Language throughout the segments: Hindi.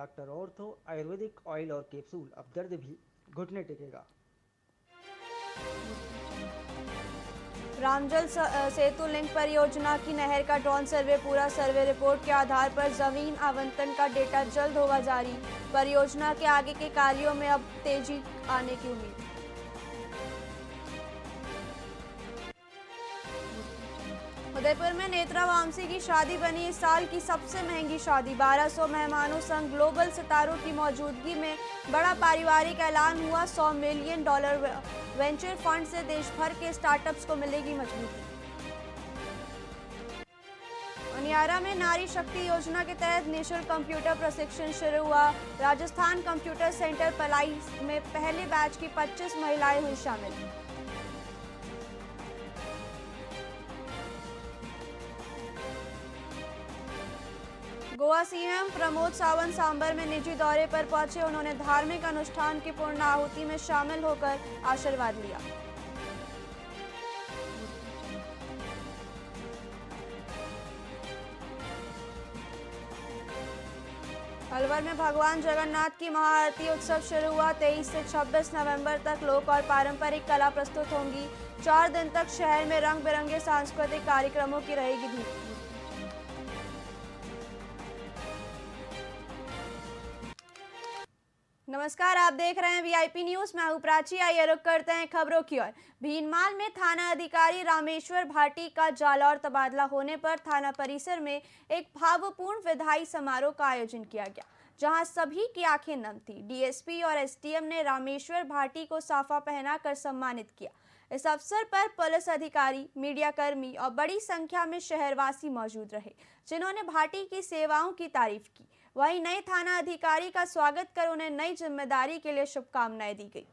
डॉक्टर ऑर्थो आयुर्वेदिक ऑयल और कैप्सूल, अब दर्द भी घुटने टेकेगा। रामजल सेतु लिंक परियोजना की नहर का ड्रोन सर्वे पूरा सर्वे रिपोर्ट के आधार पर जमीन आवंटन का डेटा जल्द होगा जारी। परियोजना के आगे के कार्यों में अब तेजी आने की उम्मीद। उदयपुर में नेत्रा वामसी की शादी बनी इस साल की सबसे महंगी शादी। 1200 मेहमानों संग ग्लोबल सितारों की मौजूदगी में बड़ा पारिवारिक ऐलान हुआ। $100 मिलियन वेंचर फंड से देश भर के स्टार्टअप्स को मिलेगी मजबूती। उनियारा में नारी शक्ति योजना के तहत निःशुल्क कंप्यूटर प्रशिक्षण शुरू हुआ। राजस्थान कंप्यूटर सेंटर पलाई में पहले बैच की 25 महिलाएं हुई शामिल। गोवा सीएम प्रमोद सावंत सांबर में निजी दौरे पर पहुंचे। उन्होंने धार्मिक अनुष्ठान की पूर्ण आहुति में शामिल होकर आशीर्वाद लिया। अलवर में भगवान जगन्नाथ की महाआरती उत्सव शुरू हुआ। 23 से 26 नवंबर तक लोक और पारंपरिक कला प्रस्तुत होंगी। 4 दिन तक शहर में रंग बिरंगे सांस्कृतिक कार्यक्रमों की रहेगी धूम। नमस्कार, आप देख रहे हैं वीआईपी न्यूज। मैं हूं प्राची। आइए रुक करते हैं खबरों की ओर। भीनमाल में थाना अधिकारी रामेश्वर भाटी का जालौर तबादला होने पर थाना परिसर में एक भावपूर्ण विदाई समारोह का आयोजन किया गया, जहां सभी की आंखें नम थी। डीएसपी और एसडीएम ने रामेश्वर भाटी को साफा पहनाकर सम्मानित किया। इस अवसर पर पुलिस अधिकारी, मीडियाकर्मी और बड़ी संख्या में शहरवासी मौजूद रहे, जिन्होंने भाटी की सेवाओं की तारीफ की। वहीं नए थाना अधिकारी का स्वागत कर उन्हें नई जिम्मेदारी के लिए शुभकामनाएं दी गई।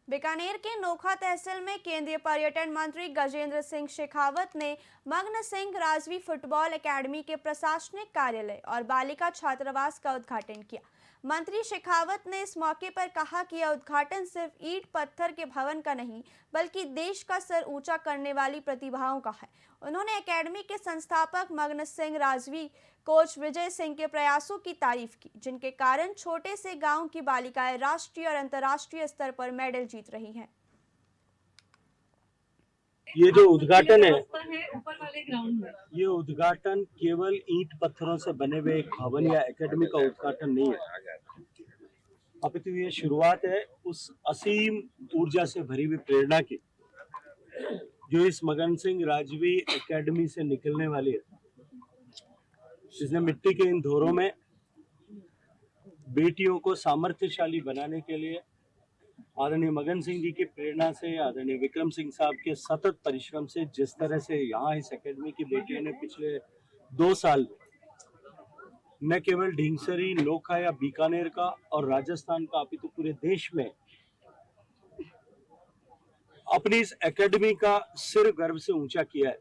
बीकानेर के नोखा तहसील में केंद्रीय पर्यटन मंत्री गजेंद्र सिंह शेखावत ने मग्न सिंह राजवी फुटबॉल एकेडमी के प्रशासनिक कार्यालय और बालिका छात्रावास का उद्घाटन किया। मंत्री शेखावत ने इस मौके पर कहा कि यह उद्घाटन सिर्फ ईंट पत्थर के भवन का नहीं, बल्कि देश का सर ऊंचा करने वाली प्रतिभाओं का है। उन्होंने एकेडमी के संस्थापक मग्न सिंह राजवी, कोच विजय सिंह के प्रयासों की तारीफ की, जिनके कारण छोटे से गांव की बालिकाएं राष्ट्रीय और अंतर्राष्ट्रीय स्तर पर मेडल जीत रही हैं। ये जो उद्घाटन है ऊपर वाले ग्राउंड में, ये उद्घाटन केवल ईंट पत्थरों से बने हुए एक भवन या एकेडमी का उद्घाटन नहीं है, अपितु ये शुरुआत है उस असीम ऊर्जा से भरी हुई प्रेरणा की जो इस मगन सिंह राजवी एकेडमी से निकलने वाली है, जिसने मिट्टी के इन धोरों में बेटियों को सामर्थ्यशाली बनाने के लिए आदरणीय मगन सिंह जी की प्रेरणा से, आदरणीय विक्रम सिंह साहब के सतत परिश्रम से जिस तरह से यहाँ इस एकेडमी की बेटियों ने पिछले 2 साल न केवल ढींगसरी, नोखा या बीकानेर का और राजस्थान का, अपितु पूरे देश में अपनी इस एकेडमी का सिर गर्व से ऊंचा किया है।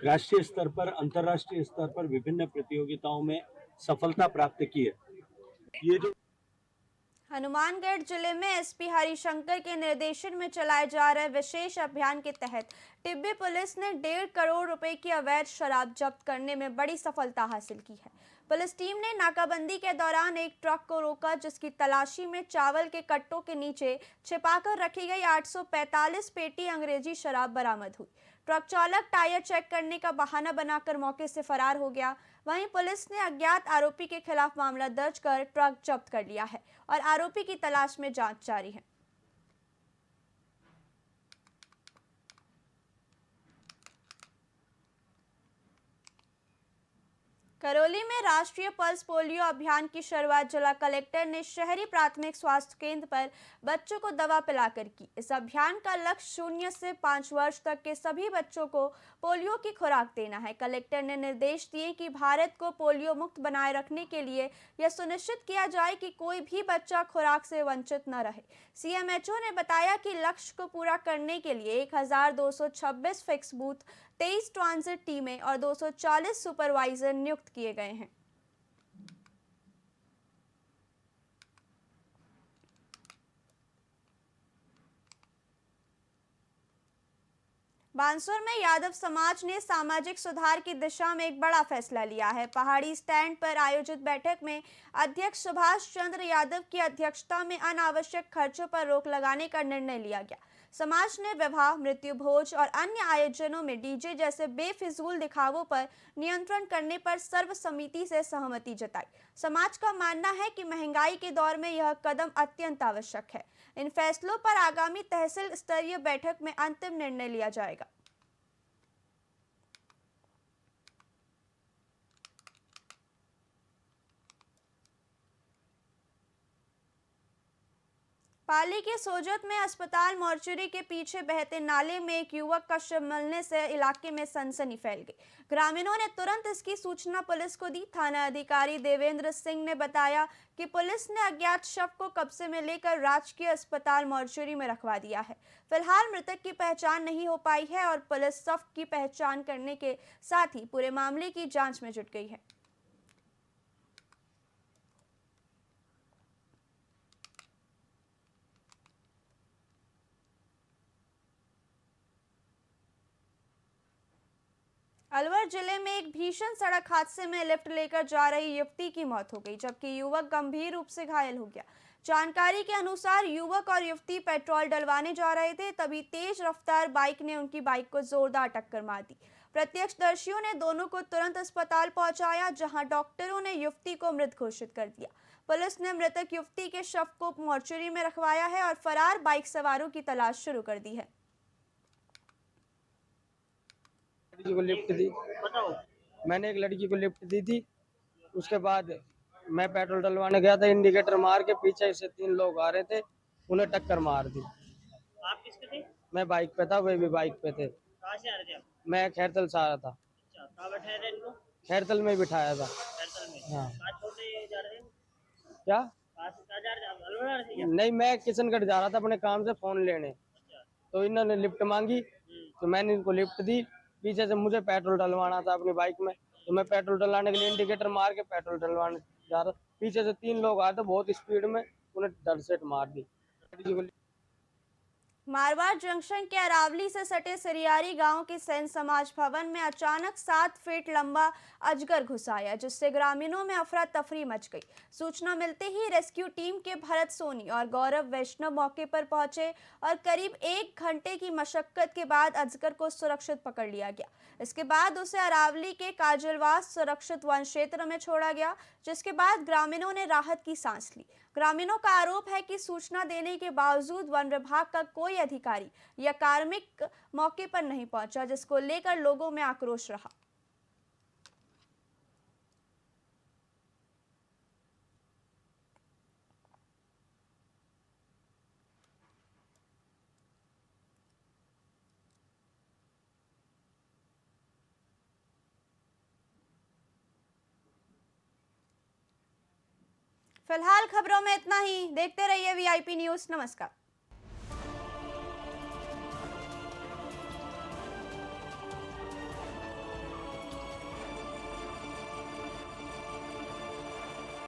राष्ट्रीय स्तर पर, अंतर्राष्ट्रीय स्तर पर विभिन्न प्रतियोगिताओं में सफलता प्राप्त की है। ये जो हनुमानगढ़ जिले में एसपी हरिशंकर के निर्देशन में चलाए जा रहे विशेष अभियान के तहत टिब्बी पुलिस ने 1.5 करोड़ रुपए की अवैध शराब जब्त करने में बड़ी सफलता हासिल की है। पुलिस टीम ने नाकाबंदी के दौरान एक ट्रक को रोका, जिसकी तलाशी में चावल के कट्टों के नीचे छिपाकर रखी गई 845 पेटी अंग्रेजी शराब बरामद हुई। ट्रक चालक टायर चेक करने का बहाना बनाकर मौके से फरार हो गया। वहीं पुलिस ने अज्ञात आरोपी के खिलाफ मामला दर्ज कर ट्रक जब्त कर लिया है और आरोपी की तलाश में जांच जारी है। करौली में राष्ट्रीय पल्स पोलियो अभियान की शुरुआत जिला कलेक्टर ने शहरी प्राथमिक स्वास्थ्य केंद्र पर बच्चों को दवा पिलाकर की। इस अभियान का लक्ष्य 0 से 5 वर्ष तक के सभी बच्चों को पोलियो की खुराक देना है। कलेक्टर ने निर्देश दिए कि भारत को पोलियो मुक्त बनाए रखने के लिए यह सुनिश्चित किया जाए कि कोई भी बच्चा खुराक से वंचित न रहे। सीएमएचओ ने बताया कि लक्ष्य को पूरा करने के लिए 1226 फिक्स बूथ, 23 ट्रांजिट टीमें और 240 सुपरवाइजर नियुक्त किए गए हैं। बांसुर में यादव समाज ने सामाजिक सुधार की दिशा में एक बड़ा फैसला लिया है। पहाड़ी स्टैंड पर आयोजित बैठक में अध्यक्ष सुभाष चंद्र यादव की अध्यक्षता में अनावश्यक खर्चों पर रोक लगाने का निर्णय लिया गया। समाज ने विवाह, मृत्यु भोज और अन्य आयोजनों में डीजे जैसे बेफिजूल दिखावों पर नियंत्रण करने पर सर्वसम्मति से सहमति जताई। समाज का मानना है कि महंगाई के दौर में यह कदम अत्यंत आवश्यक है। इन फैसलों पर आगामी तहसील स्तरीय बैठक में अंतिम निर्णय लिया जाएगा। पाली के सोजत में अस्पताल मोर्चरी के पीछे बहते नाले में एक युवक का शव मिलने से इलाके में सनसनी फैल गई। ग्रामीणों ने तुरंत इसकी सूचना पुलिस को दी। थाना अधिकारी देवेंद्र सिंह ने बताया कि पुलिस ने अज्ञात शव को कब्जे में लेकर राजकीय अस्पताल मोर्चरी में रखवा दिया है। फिलहाल मृतक की पहचान नहीं हो पाई है और पुलिस शव की पहचान करने के साथ ही पूरे मामले की जांच में जुट गई है। अलवर जिले में एक भीषण सड़क हादसे में लिफ्ट लेकर जा रही युवती की मौत हो गई, जबकि युवक गंभीर रूप से घायल हो गया। जानकारी के अनुसार युवक और युवती पेट्रोल डलवाने जा रहे थे, तभी तेज रफ्तार बाइक ने उनकी बाइक को जोरदार टक्कर मार दी। प्रत्यक्षदर्शियों ने दोनों को तुरंत अस्पताल पहुंचाया, जहां डॉक्टरों ने युवती को मृत घोषित कर दिया। पुलिस ने मृतक युवती के शव को मोर्चरी में रखवाया है और फरार बाइक सवारों की तलाश शुरू कर दी है। लड़की को लिफ्ट दी। मैंने एक लड़की को लिफ्ट दी थी। उसके बाद मैं पेट्रोल डलवाने गया था। इंडिकेटर मार के पीछे से 3 लोग आ रहे थे, उन्हें टक्कर मार दी। आप किस पे थे? मैं बाइक पे था, वे भी बाइक पे थे। कहाँ से आ रहे थे आप? मैं खैरतल से आ रहा था। अच्छा, कहाँ बैठाया था इनको? खैरतल में बिठाया था। खैरतल में। हाँ। कहाँ छोड़ने जा रहे थे? क्या? कहाँ से कहाँ जा रहे थे आप? अलवर आ रहे थे क्या? नहीं, मैं किशनगढ़ जा रहा था अपने काम से फोन लेने। अच्छा। तो इन्होंने लिफ्ट मांगी, तो मैंने इनको लिफ्ट दी। पीछे से मुझे पेट्रोल डलवाना था अपनी बाइक में, तो मैं पेट्रोल डलवाने के लिए इंडिकेटर मार के पेट्रोल डलवाने जा रहा। पीछे से 3 लोग आए थे बहुत स्पीड में, उन्हें डर से मार दी। मारवाड़ जंक्शन के अरावली से सटे सिरियारी गांव के सैन समाज भवन में अचानक 7 फीट लंबा अजगर घुस आया, जिससे ग्रामीणों में अफरा तफरी मच गई। सूचना मिलते ही रेस्क्यू टीम के भरत सोनी और गौरव वैष्णव मौके पर पहुंचे और करीब 1 घंटे की मशक्कत के बाद अजगर को सुरक्षित पकड़ लिया गया। इसके बाद उसे अरावली के काजलवास सुरक्षित वन क्षेत्र में छोड़ा गया, जिसके बाद ग्रामीणों ने राहत की सांस ली। ग्रामीणों का आरोप है कि सूचना देने के बावजूद वन विभाग का कोई अधिकारी या कार्मिक मौके पर नहीं पहुंचा, जिसको लेकर लोगों में आक्रोश रहा। फिलहाल खबरों में इतना ही। देखते रहिए VIP न्यूज़। नमस्कार।